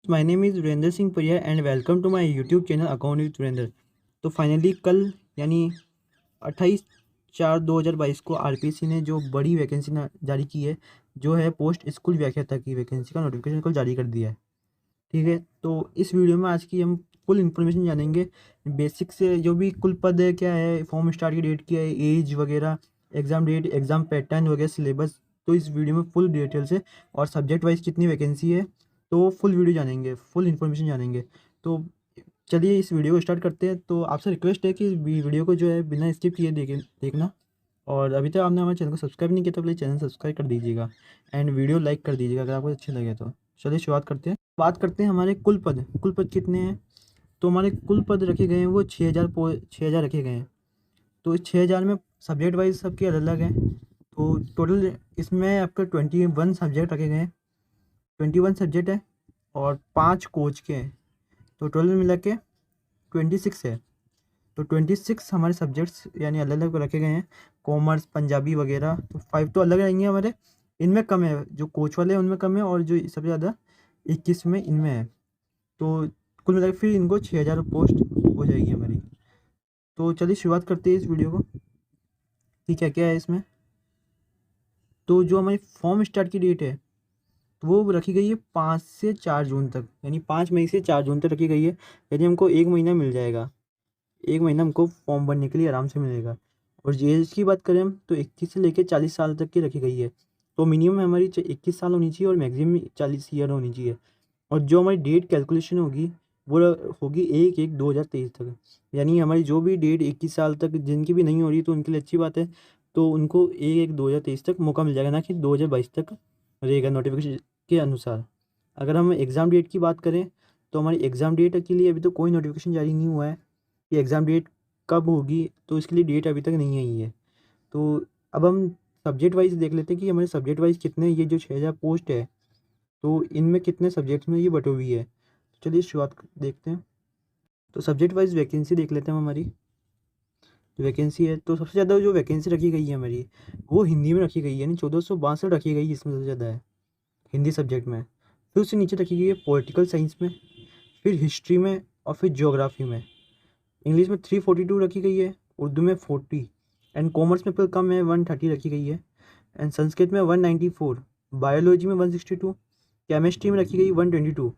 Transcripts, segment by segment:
My name is Virendra Singh Pariya and welcome to my YouTube channel account with Virendra. तो finally कल यानी 28/4/2022 को आरपीएससी ने जो बड़ी वैकेंसी जारी की है, जो है पोस्ट स्कूल व्याख्याता की वैकेंसी का नोटिफिकेशन कल जारी कर दिया है। ठीक है, तो इस वीडियो में आज की हम फुल इन्फॉर्मेशन जानेंगे। बेसिक से जो भी कुल पद है, क्या है, फॉर्म स्टार्ट की डेट क्या है, एज वगैरह, एग्ज़ाम डेट, एग्ज़ाम पैटर्न वगैरह, सिलेबस। तो इस वीडियो में फुल डिटेल से और सब्जेक्ट वाइज कितनी वैकेंसी है, तो फुल वीडियो जानेंगे, फुल इन्फॉर्मेशन जानेंगे। तो चलिए इस वीडियो को स्टार्ट करते हैं। तो आपसे रिक्वेस्ट है कि वीडियो को जो है बिना स्किप किए देखना। और अभी तक आपने हमारे चैनल को सब्सक्राइब नहीं किया तो प्लीज़ चैनल सब्सक्राइब कर दीजिएगा एंड वीडियो लाइक कर दीजिएगा अगर आपको अच्छे लगे तो। चलिए शुरुआत करते हैं। बात करते हैं हमारे कुल पद कितने हैं। तो हमारे कुल पद रखे गए हैं वो 6,000 रखे गए हैं। तो इस 6,000 में सब्जेक्ट वाइज सबके अलग अलग हैं। तो टोटल इसमें आपका 21 सब्जेक्ट रखे गए हैं। 21 सब्जेक्ट है और 5 कोच के हैं। तो टोटल मिला के 26 है। तो 26 हमारे सब्जेक्ट्स यानी अलग अलग रखे गए हैं। कॉमर्स, पंजाबी वगैरह, तो 5 तो अलग रहेंगे हमारे। इनमें कम है, जो कोच वाले हैं उनमें कम है, और जो सबसे ज़्यादा 21 में इनमें है। तो कुल मिलाकर फिर इनको 6,000 पोस्ट हो जाएगी हमारी। तो चलिए शुरुआत करते हैं इस वीडियो को कि क्या क्या है इसमें। तो जो हमारी फॉर्म स्टार्ट की डेट है, तो वो रखी गई है 5 से 4 जून तक, यानी 5 मई से 4 जून तक रखी गई है। यानी हमको 1 महीना मिल जाएगा। 1 महीना हमको फॉर्म भरने के लिए आराम से मिलेगा। और एज की बात करें हम, तो 21 से लेकर 40 साल तक की रखी गई है। तो मिनिमम हमारी 21 साल होनी चाहिए और मैक्सिमम 40 ईयर होनी चाहिए। और जो हमारी डेट कैलकुलेशन होगी वो होगी 1/1/2023 तक। यानी हमारी जो भी डेट 21 साल तक जिनकी भी नहीं हो रही तो उनके लिए अच्छी बात है। तो उनको 1/1/2023 तक मौका मिल जाएगा, ना कि 2022 तक रहेगा नोटिफिकेशन के अनुसार। अगर हम एग्ज़ाम डेट की बात करें, तो हमारी एग्ज़ाम डेट के लिए अभी तो कोई नोटिफिकेशन जारी नहीं हुआ है कि एग्ज़ाम डेट कब होगी। तो इसके लिए डेट अभी तक नहीं आई है। तो अब हम सब्जेक्ट वाइज देख लेते हैं कि हमारे सब्जेक्ट वाइज कितने, ये जो 6,000 पोस्ट है, तो इनमें कितने सब्जेक्ट्स में ये बटी हुई है। तो चलिए शुरुआत देखते हैं। तो सब्जेक्ट वाइज वैकेंसी देख लेते हैं हम। हमारी जो वैकेंसी है, तो सबसे ज़्यादा जो वैकेंसी रखी गई है हमारी, वो हिंदी में रखी गई है, यानी 1462 रखी गई है, इसमें सबसे ज़्यादा है हिंदी सब्जेक्ट में। फिर उससे नीचे रखी गई है पॉलिटिकल साइंस में, फिर हिस्ट्री में, और फिर ज्योग्राफी में। इंग्लिश में 342 रखी गई है, उर्दू में 40, एंड कॉमर्स में फिर कम है, 130 रखी गई है, एंड संस्कृत में 194, बायोलॉजी में 162, केमिस्ट्री में रखी गई 122,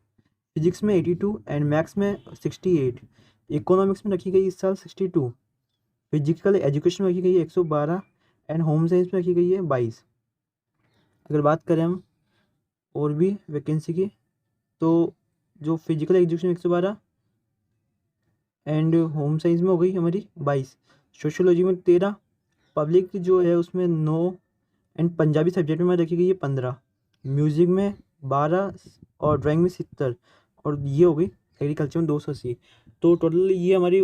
फिजिक्स में 82, एंड मैथ्स में 68, इकोनॉमिक्स में रखी गई इस साल 62, फिजिकल एजुकेशन में रखी गई है 112, एंड होम साइंस में रखी गई है 22। अगर बात करें हम और भी वैकेंसी की, तो जो physical education 112, and home science में हो गई हमारी 22, सोशोलॉजी में 13, पब्लिक जो है उसमें 9, एंड पंजाबी सब्जेक्ट में रखी गई है 15, म्यूज़िक में 12, और ड्राइंग में 70, और ये हो गई एग्रीकल्चर में 280। तो टोटल ये हमारी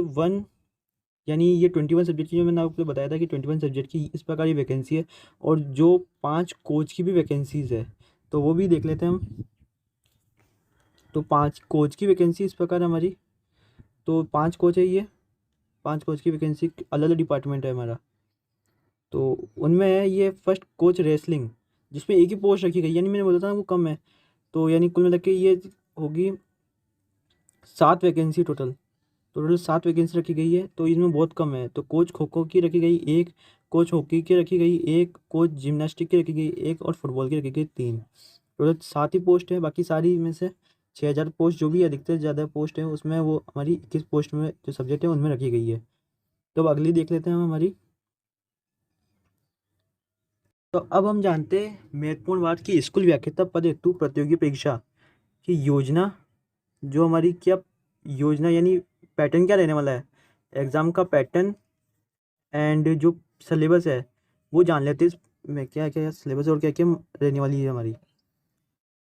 यानी ये 21 सब्जेक्ट की, जो मैंने आपको बताया था कि 21 सब्जेक्ट की इस प्रकार की वैकेंसी है। और जो 5 कोच की भी वैकेंसीज़ है, तो वो भी देख लेते हैं हम। तो 5 कोच की वैकेंसी इस प्रकार हमारी, तो 5 कोच है ये। 5 कोच की वैकेंसी अलग अलग डिपार्टमेंट है हमारा। तो उनमें है ये फर्स्ट कोच रेसलिंग, जिसमें एक ही पोस्ट रखी गई, यानी मैंने बोला था ना वो कम है। तो यानी कुल मिला के ये होगी 7 वैकेंसी टोटल। टोटल 7 वैकेंसी रखी गई है, तो इसमें बहुत कम है। तो कोच खो खो की रखी गई 1, कोच हॉकी की रखी गई 1, कोच जिम्नास्टिक की रखी गई 1, और फुटबॉल की रखी गई 3। टोटल 7 ही पोस्ट है। बाकी सारी में से 6,000 पोस्ट जो भी अधिकतर ज़्यादा पोस्ट है, उसमें वो हमारी 21 पोस्ट में जो सब्जेक्ट है उनमें रखी गई है। तो अब अगली देख लेते हैं हम हमारी। तो अब हम जानते हैं महत्वपूर्ण बात की स्कूल व्याख्याता पद हेतु प्रतियोगी परीक्षा की योजना। जो हमारी क्या योजना, यानी पैटर्न क्या रहने वाला है, एग्ज़ाम का पैटर्न, एंड जो सिलेबस है वो जान लेते हैं इसमें क्या क्या सिलेबस और क्या क्या रहने वाली है हमारी।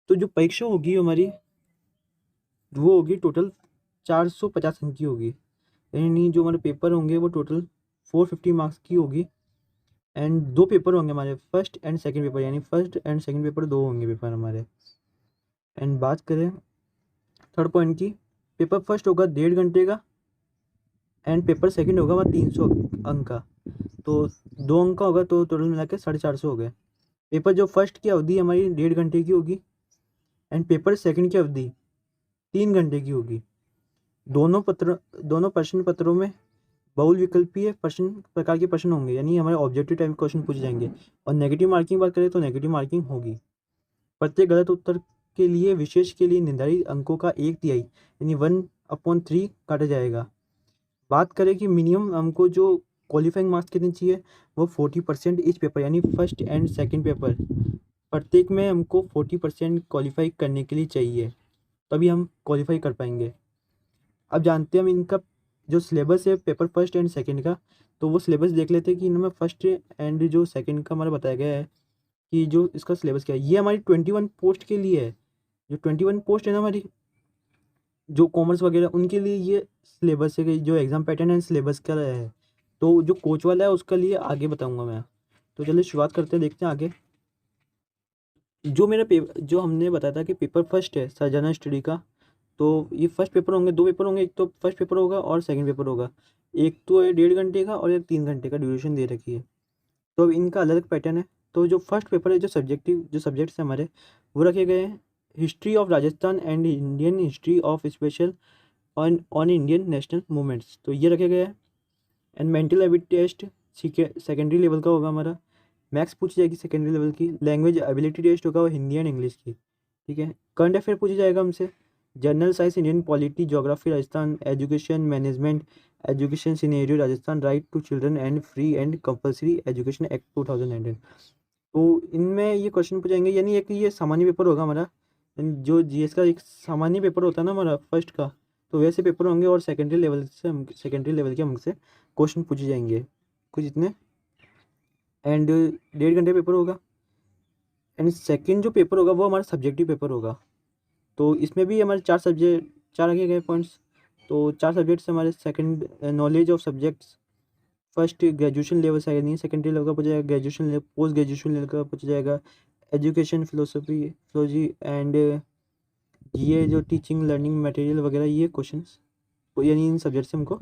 तो जो परीक्षा होगी हमारी, वो होगी टोटल 450 अंक की होगी। यानी जो हमारे पेपर होंगे वो टोटल 450 मार्क्स की होगी। एंड 2 पेपर होंगे हमारे, फर्स्ट एंड सेकंड पेपर, यानी फर्स्ट एंड सेकंड पेपर 2 होंगे पेपर हमारे। एंड बात करें थर्ड पॉइंट की, पेपर फर्स्ट होगा 1.5 घंटे का, एंड पेपर सेकंड होगा वह 300 अंक का। तो 2 अंक का होगा, तो टोटल मिला के 450 हो गए। पेपर जो फर्स्ट की अवधि हमारी 1.5 घंटे की होगी, एंड पेपर सेकंड की अवधि 3 घंटे की होगी। दोनों प्रश्न पत्रों में बहुल विकल्पीय प्रकार के प्रश्न होंगे, यानी हमारे ऑब्जेक्टिव टाइप क्वेश्चन पूछे जाएंगे। और नेगेटिव मार्किंग बात करें तो नेगेटिव मार्किंग होगी। प्रत्येक गलत उत्तर के लिए विशेष के लिए निर्धारित अंकों का 1/3 यानी 1/3 काटा जाएगा। बात करें कि मिनिमम हमको जो क्वालिफाइंग मार्क्स कितने चाहिए, वो 40% ईच पेपर, यानी फर्स्ट एंड सेकंड पेपर प्रत्येक में हमको 40% क्वालिफाई करने के लिए चाहिए, तभी हम क्वालिफाई कर पाएंगे। अब जानते हैं हम इनका जो सिलेबस है पेपर फर्स्ट एंड सेकंड का, तो वो सिलेबस देख लेते हैं कि इनमें फर्स्ट एंड जो सेकंड का हमारा बताया गया है कि जो इसका सिलेबस क्या है। ये हमारी 21 पोस्ट के लिए है। जो 21 पोस्ट है ना हमारी, जो कॉमर्स वगैरह उनके लिए ये सिलेबस है कि जो एग्ज़ाम पैटर्न है सिलेबस का है। तो जो कोच वाला है उसका लिए आगे बताऊंगा मैं। तो चलिए शुरुआत करते हैं, देखते हैं आगे। जो मेरा पेपर जो हमने बताया था कि पेपर फर्स्ट है सर्जना स्टडी का, तो ये फर्स्ट पेपर होंगे, 2 पेपर होंगे, एक तो फर्स्ट पेपर होगा और सेकंड पेपर होगा। एक तो है 1.5 घंटे का और एक 3 घंटे का ड्यूरेशन दे रखी है। तो अब इनका अलग अलग पैटर्न है। तो जो फर्स्ट पेपर है, जो सब्जेक्ट्स हैं हमारे, वो रखे गए हैं history of Rajasthan and Indian history of special on Indian national movements, तो ये रखे गए हैं। And mental ability test secondary level का होगा हमारा। मैथ्स पूछी जाएगी सेकेंडरी लेवल की। लैंग्वेज एबिलिटी टेस्ट होगा वो हिंदी एंड इंग्लिश की, ठीक है। करंट अफेयर पूछा जाएगा हमसे, general science, Indian polity, geography Rajasthan, education management, education scenario Rajasthan, right to children and free and compulsory education act 2019। तो इनमें ये क्वेश्चन पूछेंगे, यानी एक ये सामान्य पेपर होगा हमारा। जो जीएस का एक सामान्य पेपर होता है ना हमारा फर्स्ट का, तो वैसे पेपर होंगे। और सेकेंडरी लेवल के हमसे क्वेश्चन पूछे जाएंगे कुछ इतने। एंड 1.5 घंटे पेपर होगा। एंड सेकंड जो पेपर होगा वो हमारा सब्जेक्टिव पेपर होगा। तो इसमें भी हमारे 4 रखे गए पॉइंट्स। तो 4 सब्जेक्ट्स हमारे। Second knowledge of subjects, first graduation level से नहीं, सेकेंडरी लेवल का पूछा जाएगा। Graduation level, post graduation level का पूछा जाएगा। एजुकेशन फिलोसफी एंड ये जो टीचिंग लर्निंग मटेरियल वगैरह, ये क्वेश्चंस यानी इन सब्जेक्ट से हमको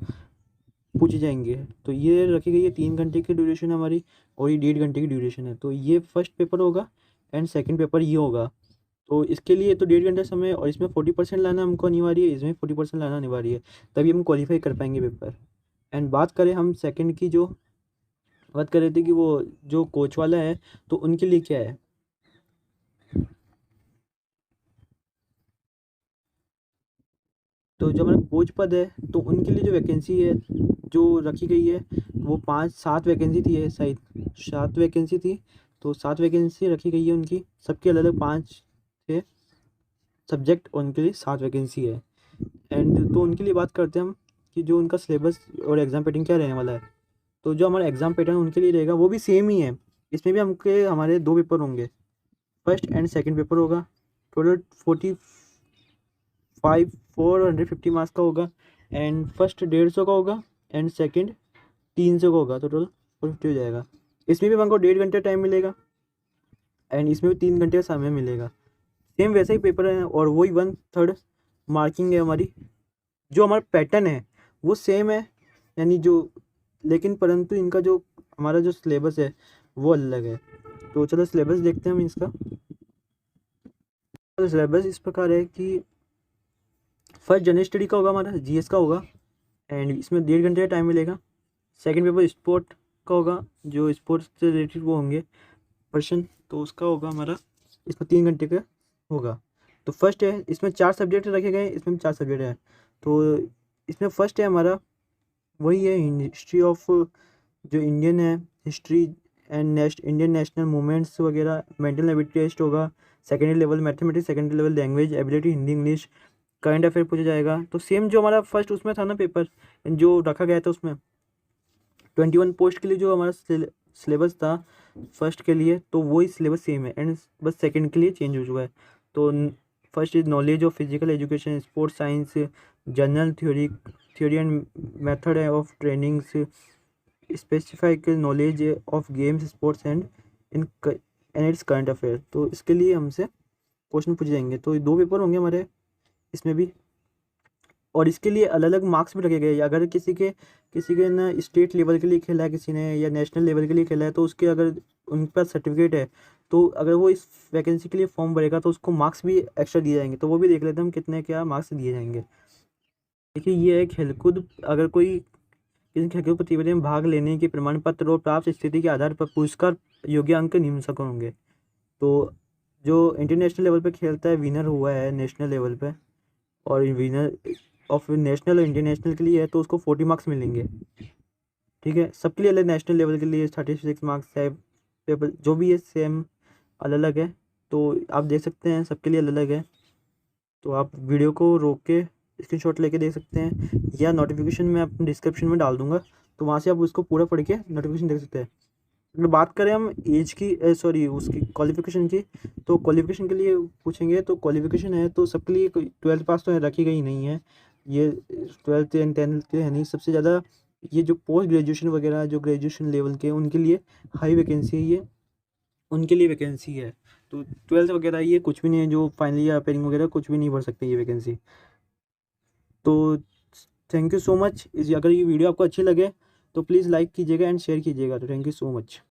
पूछे जाएंगे। तो ये रखी गई है 3 घंटे की ड्यूरेशन हमारी, और ये 1.5 घंटे की ड्यूरेशन है। तो ये फर्स्ट पेपर होगा एंड सेकंड पेपर ये होगा। तो इसके लिए तो 1.5 घंटा समय, और इसमें 40% लाना हमको अनिवार्य है, इसमें 40% लाना अनिवार्य है, तभी हम क्वालिफाई कर पाएंगे पेपर। एंड बात करें हम सेकंड की, जो बात कर रहे थे कि वो जो कोच वाला है, तो उनके लिए क्या है। तो जो हमारा कोच पद है, तो उनके लिए जो वैकेंसी है जो रखी गई है, वो 7 वैकेंसी थी, है शायद 7 वैकेंसी थी। तो 7 वैकेंसी रखी गई है उनकी, सबके अलग अलग 5 थे सब्जेक्ट, उनके लिए 7 वैकेंसी है। एंड तो उनके लिए बात करते हैं हम कि जो उनका सिलेबस और एग्ज़ाम पैटर्न क्या रहने वाला है। तो जो हमारा एग्ज़ाम पैटर्न उनके लिए रहेगा वो भी सेम ही है। इसमें भी हमारे 2 पेपर होंगे, फर्स्ट एंड सेकंड पेपर होगा। टोटल 450 मार्क्स का होगा। एंड फर्स्ट 150 का होगा एंड सेकंड 300 का होगा, तो टोटल 450 हो जाएगा। इसमें भी हमको 1.5 घंटे टाइम मिलेगा एंड इसमें भी 3 घंटे का समय मिलेगा। सेम वैसा ही पेपर है और वही 1/3 मार्किंग है हमारी। जो हमारा पैटर्न है वो सेम है, यानी जो, लेकिन परंतु इनका जो हमारा जो सिलेबस है वो अलग है। तो चलो सिलेबस देखते हैं हम इसका। तो सिलेबस इस प्रकार है कि फर्स्ट जनरल स्टडी का होगा हमारा, जीएस का होगा, एंड इसमें 1.5 घंटे का टाइम मिलेगा। सेकंड पेपर स्पोर्ट का होगा, जो स्पोर्ट्स से रिलेटेड वो होंगे पर्सन, तो उसका होगा हमारा, इसमें 3 घंटे का होगा। तो फर्स्ट है, इसमें 4 सब्जेक्ट रखे गए, इसमें 4 सब्जेक्ट है। तो इसमें फर्स्ट है हमारा वही है हिस्ट्री ऑफ जो इंडियन है, history and Indian national movements वगैरह। मेंटल एबिलिटी टेस्ट होगा। Secondary level mathematics, secondary level language ability Hindi English. Current affair पूछा जाएगा। तो सेम जो हमारा फर्स्ट उसमें था ना पेपर जो रखा गया था, उसमें 21 पोस्ट के लिए जो हमारा सिलेबस था फर्स्ट के लिए, तो वही सिलेबस सेम है एंड बस सेकंड के लिए चेंज हो चुका है। तो first is knowledge of physical education, sports science, general theory and method of trainings, specific knowledge of games sports and its current affair. तो इसके लिए हमसे क्वेश्चन पूछे जाएंगे। तो 2 पेपर होंगे हमारे इसमें भी, और इसके लिए अलग अलग मार्क्स भी रखे गए। अगर किसी के ना स्टेट लेवल के लिए खेला है किसी ने, या नेशनल लेवल के लिए खेला है, तो उसके अगर उनके पास सर्टिफिकेट है तो अगर वो इस वैकेंसी के लिए फॉर्म भरेगा तो उसको मार्क्स भी एक्स्ट्रा दिए जाएंगे। तो वो भी देख लेते हैं हम कितने क्या मार्क्स दिए जाएंगे। देखिए ये है खेलकूद। अगर कोई किसी खेलकूद प्रतियोगिता में भाग लेने के प्रमाण पत्र और प्राप्त स्थिति के आधार पर पुरस्कार योग्य अंक निम्नलिखित होंगे। तो जो इंटरनेशनल लेवल पे खेलता है, विनर हुआ है नेशनल लेवल पे, और विनर ऑफ नेशनल और इंटरनेशनल के लिए है तो उसको 40 मार्क्स मिलेंगे। ठीक है, सबके लिए अलग, नेशनल लेवल के लिए 36 मार्क्स है, पेपर जो भी है सेम अलग अलग है। तो आप देख सकते हैं सबके लिए अलग अलग है। तो आप वीडियो को रोक के स्क्रीनशॉट लेके देख सकते हैं, या नोटिफिकेशन मैं अपने डिस्क्रिप्शन में डाल दूंगा, तो वहाँ से आप उसको पूरा पढ़ के नोटिफिकेशन देख सकते हैं। अगर बात करें हम एज की, सॉरी उसकी क्वालिफिकेशन की, तो क्वालिफिकेशन के लिए पूछेंगे तो क्वालिफिकेशन है तो सबके लिए 12th पास तो रखी गई नहीं है। ये 12th एंड 10th के है नहीं। सबसे ज़्यादा ये जो पोस्ट ग्रेजुएशन वगैरह जो ग्रेजुएशन लेवल के उनके लिए हाई वैकेंसी है, ये उनके लिए वैकेंसी है। तो 12th वगैरह ये कुछ भी नहीं है, जो फाइनल या अपेयरिंग वगैरह कुछ भी नहीं भर सकते ये वैकेंसी। तो थैंक यू सो मच। अगर ये वीडियो आपको अच्छी लगे तो प्लीज़ लाइक कीजिएगा एंड शेयर कीजिएगा। तो थैंक यू सो मच।